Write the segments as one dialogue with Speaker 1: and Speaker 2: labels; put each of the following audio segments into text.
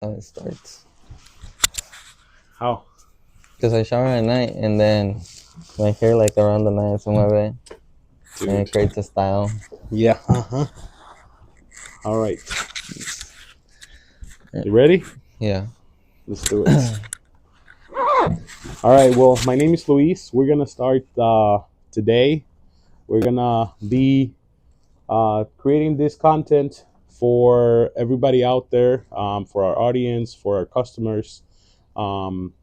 Speaker 1: How it starts.
Speaker 2: How?
Speaker 1: Because I shower at night and then my hair like around the night se mueve and
Speaker 2: Dude.
Speaker 1: it creates a style.
Speaker 2: Yeah. All right. You ready?
Speaker 1: Yeah.
Speaker 2: Let's do it. All right. Well, my name is Luis. We're gonna start today. We're gonna be creating this content for everybody out there, for our audience, for our customers. Um,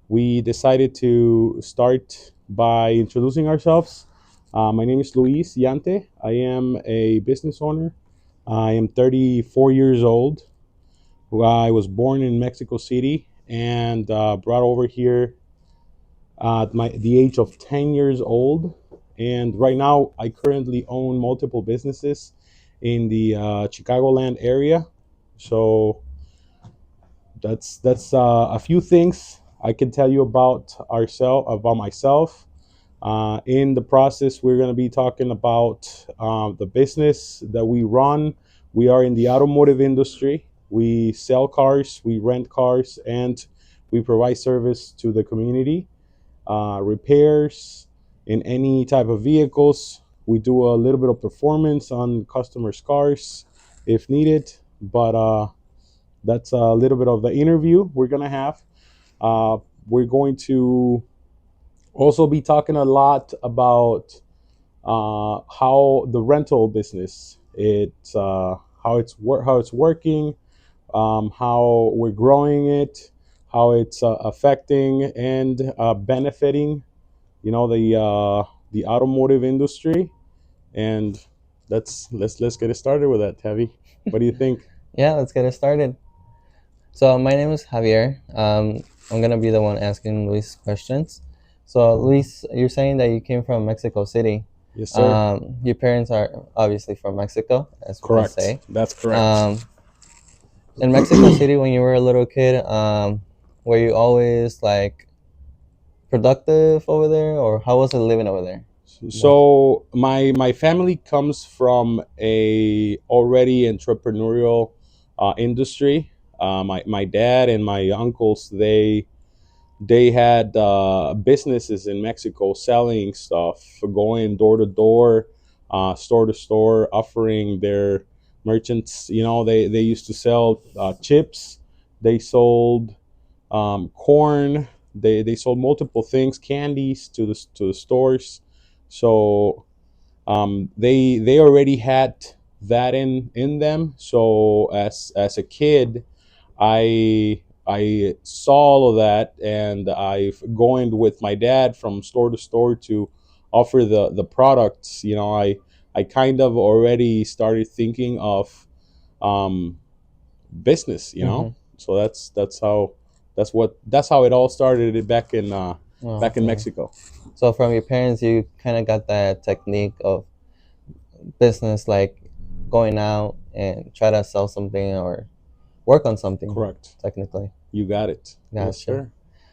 Speaker 2: we decided to start by introducing ourselves. My name is Luis Yante. I am a business owner. I am 34 years old. I was born in Mexico City and brought over here at the age of 10 years old. And right now, I currently own multiple businesses in the Chicagoland area. So that's a few things I can tell you about myself. In the process, we're going to be talking about the business that we run. We are in the automotive industry. We sell cars, we rent cars, and we provide service to the community. Repairs in any type of vehicles. We do a little bit of performance on customers' cars if needed, but that's a little bit of the interview we're going to have. Uh, we're going to also be talking a lot about how the rental business how it's working, how we're growing it, how it's affecting and benefiting, the automotive industry, and let's get it started with that. Heavy, what do you think?
Speaker 1: Yeah, let's get it started. So my name is Javier. I'm gonna be the one asking Luis questions. So Luis, you're saying that you came from Mexico City.
Speaker 2: Yes, sir.
Speaker 1: Your parents are obviously from Mexico, as we
Speaker 2: Correct.
Speaker 1: say.
Speaker 2: That's correct.
Speaker 1: Um, in Mexico City, when you were a little kid, were you always like productive over there, or how was it living over there?
Speaker 2: So my family comes from a already entrepreneurial industry. My dad and my uncles, they had businesses in Mexico selling stuff, going door to door, store to store, offering their merchants. They used to sell chips. They sold corn. They sold multiple things, candies to the stores. So they already had that in them. So as a kid, I saw all of that, and I going with my dad from store to store to offer the products. I kind of already started thinking of um, business.
Speaker 1: Mm-hmm.
Speaker 2: So that's how it all started back in
Speaker 1: Okay.
Speaker 2: Mexico.
Speaker 1: So from your parents, you kind of got that technique of business, like going out and try to sell something or work on something,
Speaker 2: Correct.
Speaker 1: technically.
Speaker 2: You got it. Yes,
Speaker 1: Gotcha.
Speaker 2: sir.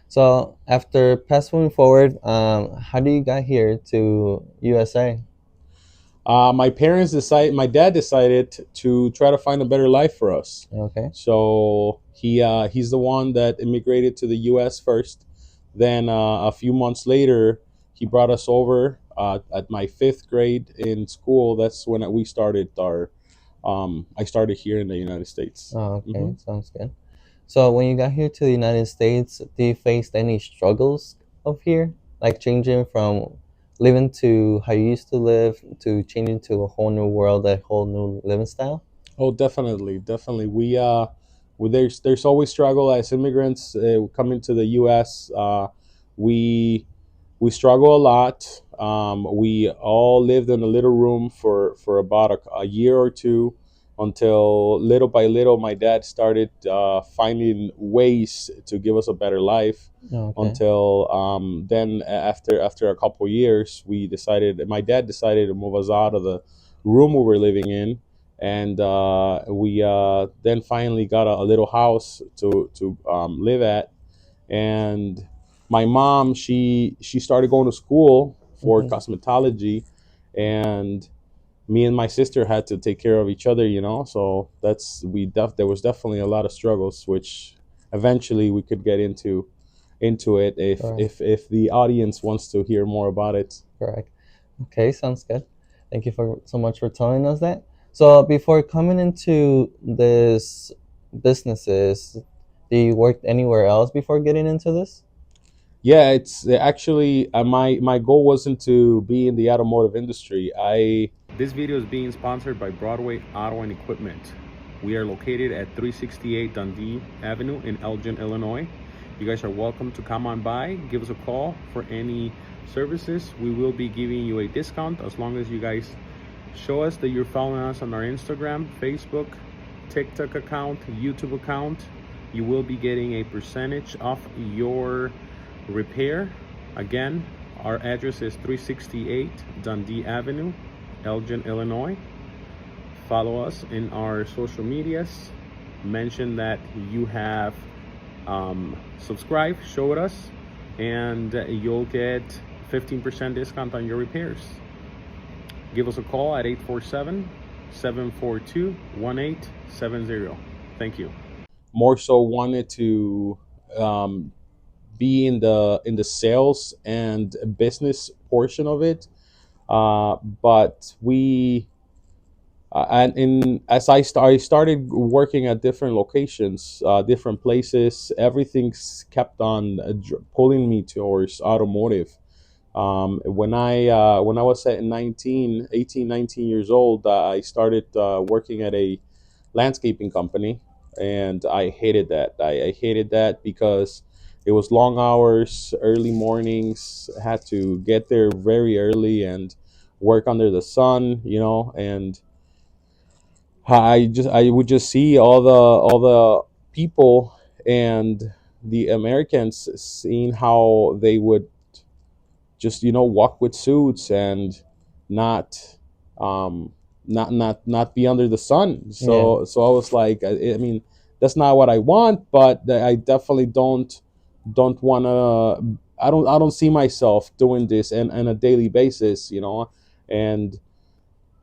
Speaker 1: So after pass moving forward, how do you got here to USA?
Speaker 2: My dad decided to try to find a better life for us.
Speaker 1: Okay.
Speaker 2: So he's the one that immigrated to the U.S. first. Then a few months later, he brought us over at my fifth grade in school. That's when we started I started here in the United States.
Speaker 1: Oh,
Speaker 2: Hmm.
Speaker 1: okay. Sounds good. So when you got here to the United States, do you face any struggles of here, like changing from living to how you used to live to changing to a whole new world, a whole new living style?
Speaker 2: Oh, definitely, definitely. There's always struggle as immigrants coming to the U.S. We we struggle a lot. We all lived in a little room for about a year or two, until little by little my dad started finding ways to give us a better life.
Speaker 1: Oh, okay.
Speaker 2: Until then, after a couple years, my dad decided to move us out of the room we were living in, and we then finally got a little house to live at. And my mom, she started going to school for
Speaker 1: Mm-hmm.
Speaker 2: cosmetology, and me and my sister had to take care of each other, you know. So there was definitely a lot of struggles, which eventually we could get into it if
Speaker 1: Correct.
Speaker 2: if the audience wants to hear more about it.
Speaker 1: Correct. Okay, sounds good. Thank you for so much for telling us that. So before coming into this businesses, do you work anywhere else before getting into this?
Speaker 2: Yeah, it's actually my goal wasn't to be in the automotive industry. I This video is being sponsored by Broadway Auto and Equipment. We are located at 368 Dundee Avenue in Elgin, Illinois. You guys are welcome to come on by, give us a call for any services. We will be giving you a discount as long as you guys show us that you're following us on our Instagram, Facebook, TikTok account, YouTube account. You will be getting a percentage off your repair. Again, our address is 368 Dundee Avenue, Elgin, Illinois. Follow us in our social medias. Mention that you have subscribed, show it us, and you'll get 15% discount on your repairs. Give us a call at 847-742-1870. Thank you. More so wanted to be in the sales and business portion of it, but we and in as I started working at different locations, different places, everything's kept on pulling me towards automotive. When I was at 19 years old, I started working at a landscaping company, and I hated that. I hated that because it was long hours, early mornings. I had to get there very early and work under the sun, you know. And I would just see all the people and the Americans, seeing how they would just, you know, walk with suits and not um not be under the sun.
Speaker 1: Yeah.
Speaker 2: So I was like, I mean, that's not what I want, but I definitely don't want to. I don't see myself doing this and on a daily basis, you know. And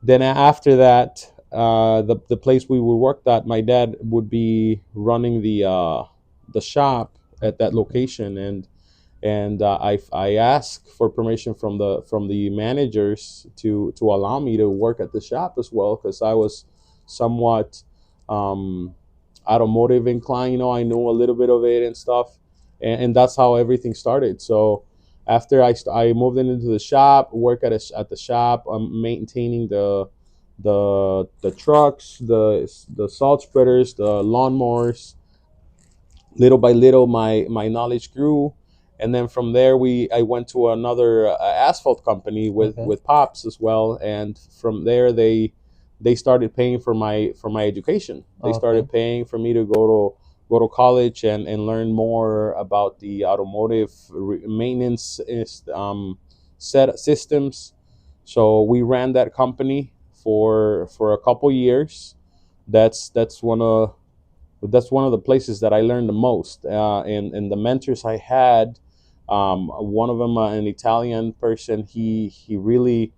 Speaker 2: then after that, the place we would work at, my dad would be running the shop at that location. And I asked for permission from the managers to allow me to work at the shop as well, because I was somewhat um, automotive inclined. You know, I knew a little bit of it and stuff, and that's how everything started. So after I moved into the shop, work at the shop, maintaining the trucks, the salt spreaders, the lawnmowers. Little by little, my knowledge grew, and then from there I went to another asphalt company
Speaker 1: Okay.
Speaker 2: with pops as well. And from there they started paying for my education. They
Speaker 1: Okay.
Speaker 2: started paying for me to go to college and learn more about the automotive maintenance set systems. So we ran that company for a couple years. That's one of the places that I learned the most. And the mentors I had, one of them, an Italian person, he really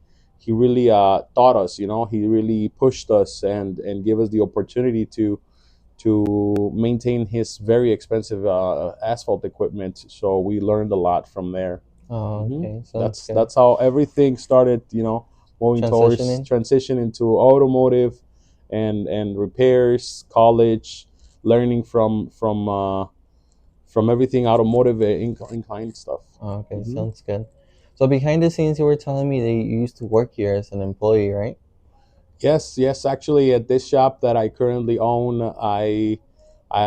Speaker 2: taught us. You know, he really pushed us and gave us the opportunity to maintain his very expensive asphalt equipment. So we learned a lot from there.
Speaker 1: Oh,
Speaker 2: hmm
Speaker 1: okay. Sounds good.
Speaker 2: That's how everything started. You know, moving towards
Speaker 1: Transitioning.
Speaker 2: transition into automotive and repairs, college, learning from everything automotive inclined stuff.
Speaker 1: Oh, okay,
Speaker 2: hmm
Speaker 1: sounds good. So behind the scenes, you were telling me that you used to work here as an employee, right?
Speaker 2: Yes, yes. Actually, at this shop that I currently own,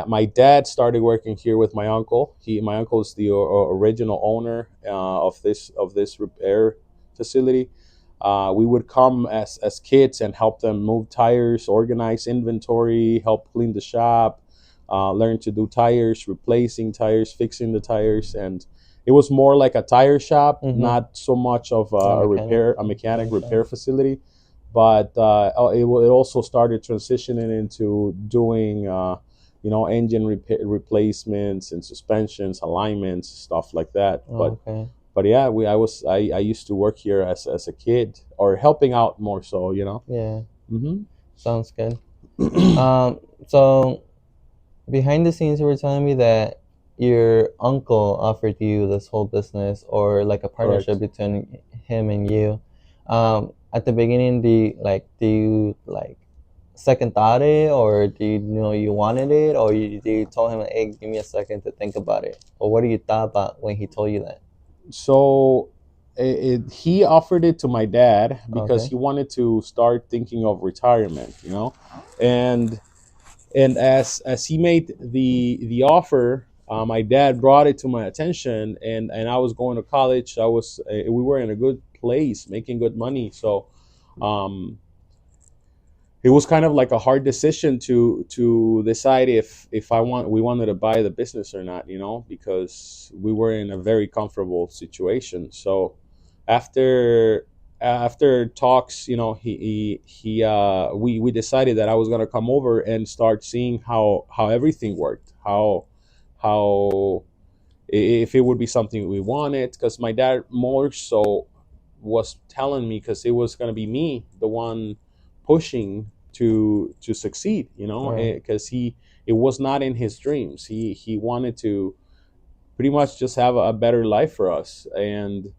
Speaker 2: my dad started working here with my uncle. My uncle is the original owner of this repair facility. We would come as kids and help them move tires, organize inventory, help clean the shop, learn to do tires, replacing tires, fixing the tires. And it was more like a tire shop,
Speaker 1: Mm-hmm.
Speaker 2: not so much of
Speaker 1: A mechanic.
Speaker 2: a mechanic
Speaker 1: Mechanic shop.
Speaker 2: repair facility. But it also started transitioning into doing you know, engine replacements and suspensions, alignments, stuff like that.
Speaker 1: Oh, okay.
Speaker 2: but yeah, I used to work here as a kid, or helping out more so, you know.
Speaker 1: Yeah,
Speaker 2: Hmm.
Speaker 1: sounds good. So behind the scenes, you were telling me that your uncle offered you this whole business, or like a partnership
Speaker 2: Correct.
Speaker 1: between him and you. At the beginning, do you like second thought it, or do you know you wanted it, or do you told him, hey, give me a second to think about it, or what do you thought about when he told you that?
Speaker 2: So he offered it to my dad because
Speaker 1: Okay.
Speaker 2: he wanted to start thinking of retirement, you know, and as he made the offer, my dad brought it to my attention, and I was going to college. We were in a good place, making good money, so um, it was kind of like a hard decision to decide if we wanted to buy the business or not, you know, because we were in a very comfortable situation. So after after talks, you know, we decided that I was gonna come over and start seeing how everything worked, how if it would be something we wanted, because my dad more so was telling me, because it was going to be me the one pushing to succeed, you know,
Speaker 1: Right.
Speaker 2: because it was not in his dreams. He wanted to pretty much just have a better life for us. And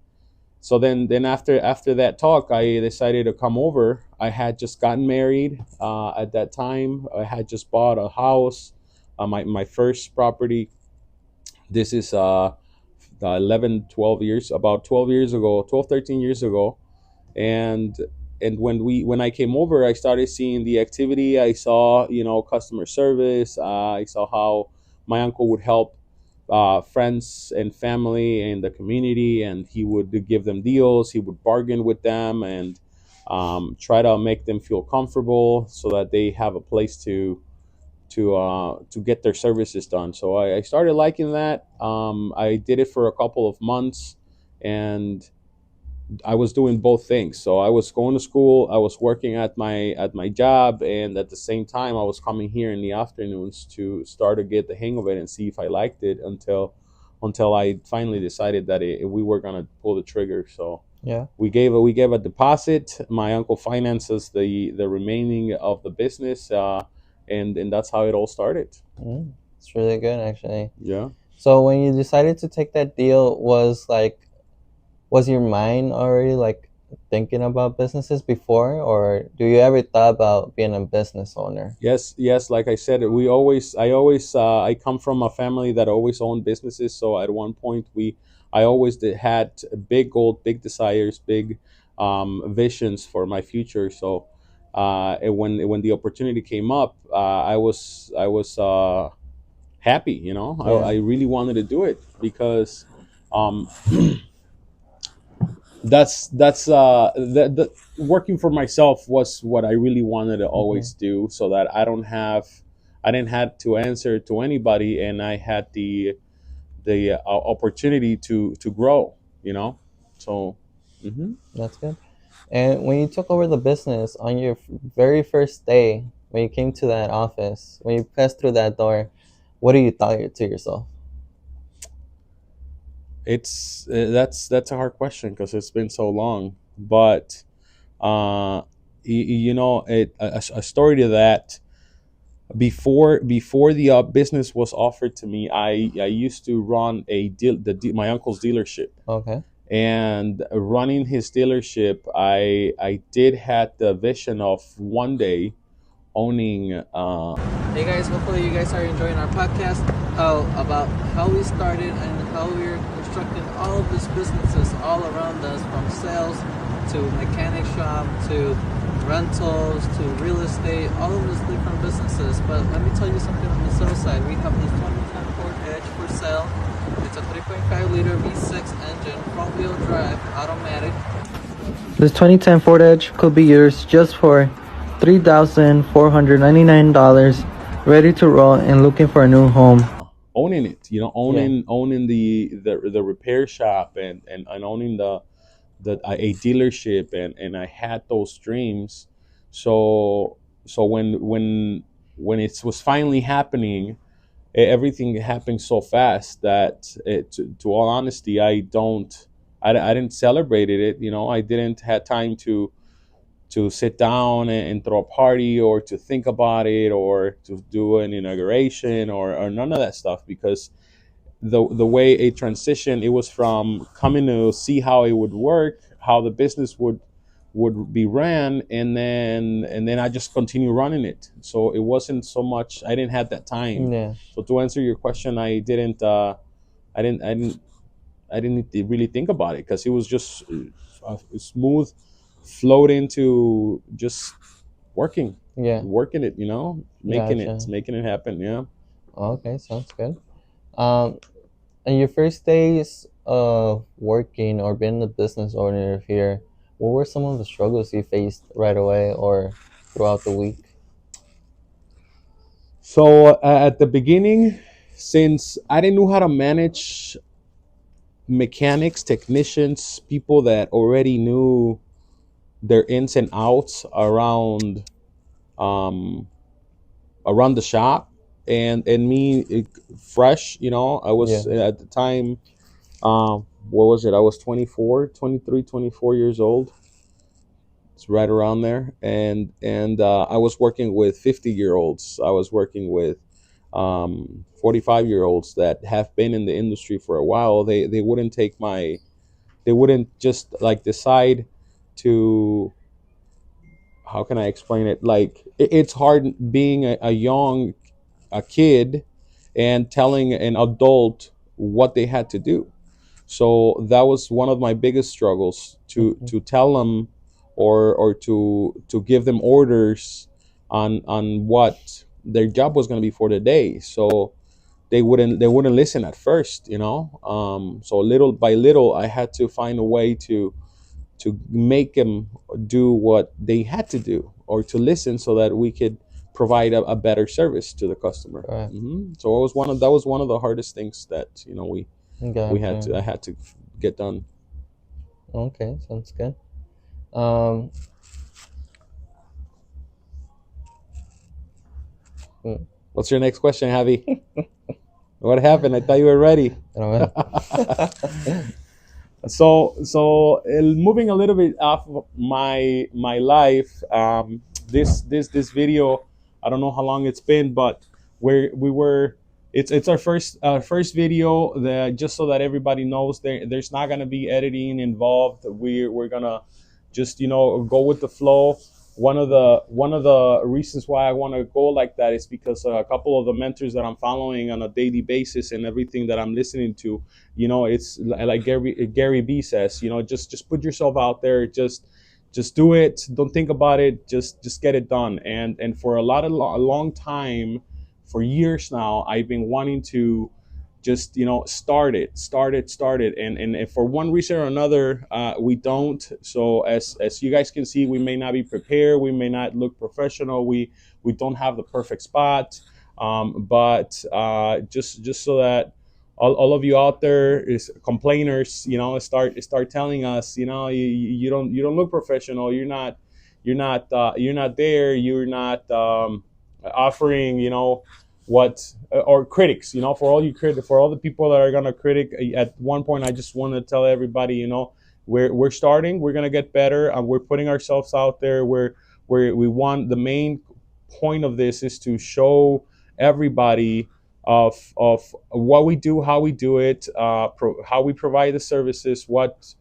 Speaker 2: so then after that talk, I decided to come over. I had just gotten married at that time. I had just bought a house, my first property. This is 11, 12 years, about 12 years ago, 12, 13 years ago. And when I came over, I started seeing the activity. I saw, you know, customer service. I saw how my uncle would help friends and family in the community, and he would give them deals. He would bargain with them and try to make them feel comfortable so that they have a place to get their services done. So I started liking that. I did it for a couple of months, and I was doing both things. So I was going to school, I was working at my job, and at the same time, I was coming here in the afternoons to start to get the hang of it and see if I liked it until I finally decided that we were gonna pull the trigger. So
Speaker 1: Yeah.
Speaker 2: we gave a deposit. My uncle finances the remaining of the business, and that's how it all started.
Speaker 1: It's really good, actually.
Speaker 2: Yeah.
Speaker 1: So when you decided to take that deal, was your mind already like thinking about businesses before, or do you ever thought about being a business owner?
Speaker 2: Yes, yes. Like I said, I come from a family that always owned businesses. So at one point, I always had big goals, big desires, big visions for my future. So and when the opportunity came up, I was happy. You know, I
Speaker 1: Yeah.
Speaker 2: really wanted to do it because um, the working for myself was what I really wanted to
Speaker 1: Hmm.
Speaker 2: always do, so that I didn't have to answer to anybody, and I had the opportunity to grow, you know. So mhm.
Speaker 1: That's good. And when you took over the business on your very first day, when you came to that office, when you passed through that door, what do you thought to yourself?
Speaker 2: It's that's a hard question because it's been so long, but uh you know, a story to that. Before the business was offered to me, I used to run my uncle's dealership,
Speaker 1: Okay.
Speaker 2: and running his dealership, I did had the vision of one day owning.
Speaker 3: Hey guys, hopefully you guys are enjoying our podcast about how we started and how we're constructing all of these businesses all around us, from sales to mechanic shop to rentals to real estate, all of these different businesses. But let me tell you something on the sales side. We have this 2010 Ford Edge for sale. It's a 3.5 liter V6 engine, front wheel drive, automatic. This 2010 Ford Edge could be yours just for $3,499, ready to roll and looking for a new home.
Speaker 2: Owning it, you know,
Speaker 1: Yeah.
Speaker 2: owning the repair shop, and owning the a dealership, and I had those dreams. So when it was finally happening, everything happened so fast that to all honesty, I don't I didn't celebrate it. You know, I didn't have time to sit down and throw a party, or to think about it, or to do an inauguration, or none of that stuff, because the way it transitioned, it was from coming to see how it would work, how the business would be ran, and then I just continue running it. So it wasn't so much, I didn't have that time.
Speaker 1: Yeah.
Speaker 2: So to answer your question, I didn't really think about it, because it was just smooth float into just working
Speaker 1: Yeah.
Speaker 2: working it,
Speaker 1: Gotcha.
Speaker 2: making it happen. Yeah.
Speaker 1: Okay, sounds good. Um, in your first days of working or being a business owner here, what were some of the struggles you faced right away or throughout the week?
Speaker 2: So at the beginning, since I didn't know how to manage mechanics, technicians, people that already knew their ins and outs um, around the shop, and me, fresh, I
Speaker 1: Yeah.
Speaker 2: was at the time, what was it? I was 24, 23, 24 years old. It's right around there, and I was working with 50-year-olds. I was working with 45-year-olds that have been in the industry for a while. They wouldn't take my, they wouldn't just like decide to, how can I explain it? Like, it's hard being a young, a kid, and telling an adult what they had to do. So that was one of my biggest struggles, to
Speaker 1: Hmm.
Speaker 2: tell them, or to give them orders on what their job was going to be for the day. So they wouldn't listen at first. So little by little, I had to find a way to make them do what they had to do, or to listen, so that we could provide a better service to the customer.
Speaker 1: Right.
Speaker 2: So that was one of the hardest things that
Speaker 1: Gotcha.
Speaker 2: I had to get done.
Speaker 1: Okay, sounds good. Um, mm,
Speaker 2: What's your next question, Javi? What happened? I thought you were ready.
Speaker 1: I don't know.
Speaker 2: So moving a little bit off of my life, this video, I don't know how long it's been, but we were, it's our first video, that just so that everybody knows, there's not gonna be editing involved. We're gonna just go with the flow. One of the reasons why I want to go like that is because a couple of the mentors that I'm following on a daily basis, and everything that I'm listening to, it's like Gary B says, just put yourself out there, just do it, don't think about it, just get it done. And for a long time, for years now, I've been wanting to just start it, and if for one reason or another, we don't. So as you guys can see, we may not be prepared, we may not look professional, we don't have the perfect spot, but just so that all of you out there is complainers, start telling us, you don't look professional, you're not there, you're not offering, what, or critics, for all for all the people that are gonna critic at one point. I just want to tell everybody, we're starting, we're gonna get better, and we're putting ourselves out there. We want, the main point of this is to show everybody of what we do, how we do it, how we provide the services, what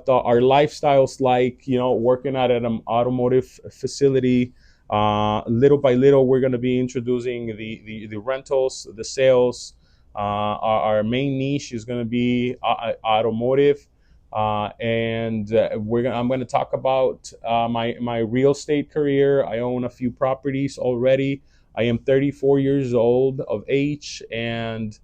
Speaker 2: our lifestyles like, working at an automotive facility. Little by little, we're going to be introducing the rentals, the sales. Our main niche is going to be automotive, and I'm going to talk about my real estate career. I own a few properties already. I am 34 years old of age, and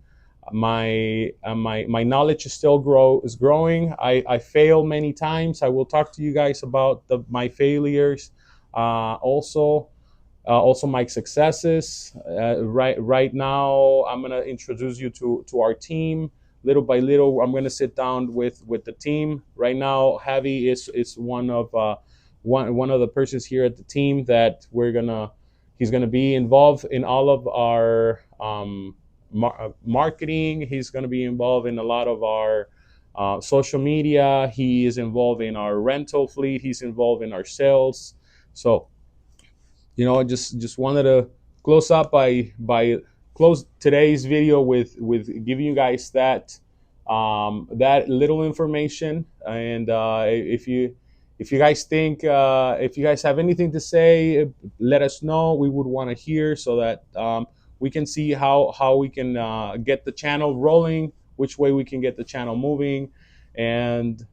Speaker 2: my knowledge is growing. I fail many times. I will talk to you guys about my failures, also my successes. Right now, I'm gonna introduce you to our team. Little by little, I'm gonna sit down with the team. Right now, Javi is one of the persons here at the team that he's gonna be involved in all of our marketing. He's gonna be involved in a lot of our social media. He is involved in our rental fleet. He's involved in our sales. So, just wanted to close up by close today's video with giving you guys that little information. And if you guys think if you guys have anything to say, let us know. We would want to hear, so that we can see how we can get the channel rolling, which way we can get the channel moving. And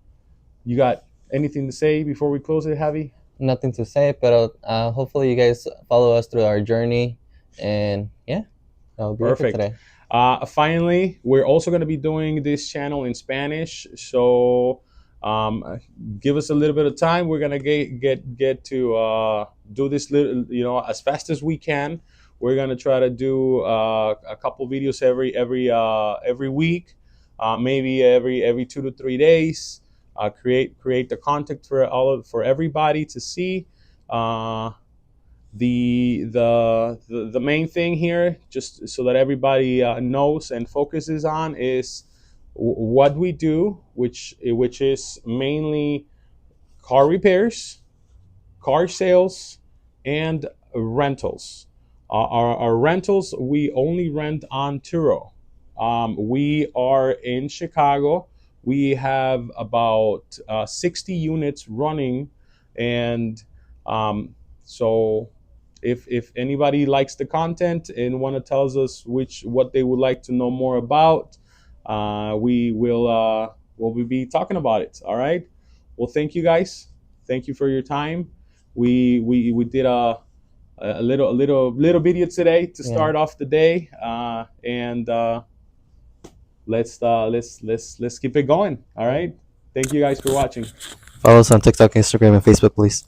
Speaker 2: you got anything to say before we close it, Javi?
Speaker 1: Nothing to say, but hopefully you guys follow us through our journey. And yeah, that'll be it for
Speaker 2: Perfect.
Speaker 1: today.
Speaker 2: Finally, we're also going to be doing this channel in Spanish. So give us a little bit of time. We're going to get to do this little, as fast as we can. We're going to try to do a couple videos every week, maybe every 2 to 3 days. Create the content for everybody to see. The main thing here, just so that everybody knows and focuses on, is what we do, which is mainly car repairs, car sales, and rentals. Our rentals, we only rent on Turo. We are in Chicago. We have about 60 units running, and so if anybody likes the content and want to tell us what they would like to know more about, we'll be talking about it. All right. Well, thank you guys. Thank you for your time. We did a little video today to start off the day, and let's keep it going. All right. Thank you guys for watching.
Speaker 1: Follow us on TikTok, Instagram, and Facebook, please.